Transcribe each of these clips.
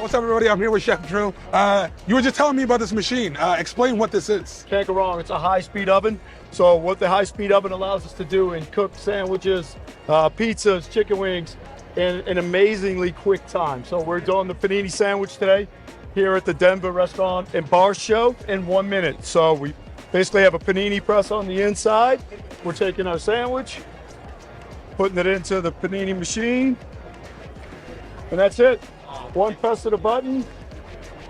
what's up, everybody? I'm here with Chef Drew. You were just telling me about this machine. Explain what this is. Can't go wrong. It's a high-speed oven. So what the high-speed oven allows us to do is cook sandwiches, pizzas, chicken wings in an amazingly quick time. So we're doing the panini sandwich today here at the Denver Restaurant and Bar Show in 1 minute. So we basically have a panini press on the inside. We're taking our sandwich, putting it into the panini machine, and that's it. One press of the button.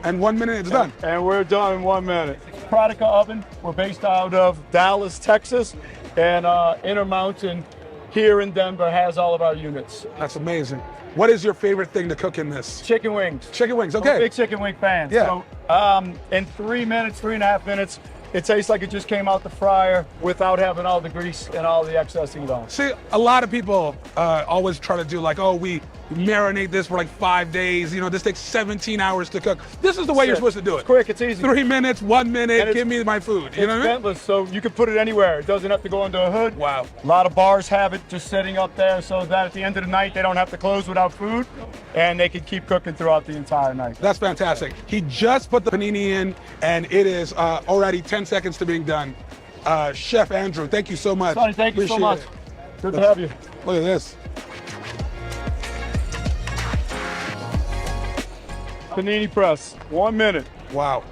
And 1 minute, it's done. And we're done in 1 minute. Pratica Oven. We're based out of Dallas, Texas, and Intermountain here in Denver has all of our units. That's amazing. What is your favorite thing to cook in this? Chicken wings. Chicken wings, I'm a okay. big chicken wing fan. Yeah. So in 3 minutes, 3.5 minutes, it tastes like it just came out the fryer without having all the grease and all the excess heat on. See, a lot of people always try to do like, oh, we marinate this for like 5 days. You know, this takes 17 hours to cook. This is the way you're supposed to do it. It's quick, it's easy. 3 minutes, 1 minute, give me my food. You know what I mean? Ventless, so you can put it anywhere. It doesn't have to go into a hood. Wow. A lot of bars have it just sitting up there so that at the end of the night, they don't have to close without food, and they can keep cooking throughout the entire night. That's fantastic. He just put the panini in, and it is already 10 seconds to being done. Chef Andrew, thank you so much. Sonny, thank you so much. Good to have you. Look at this. Panini press, 1 minute. Wow.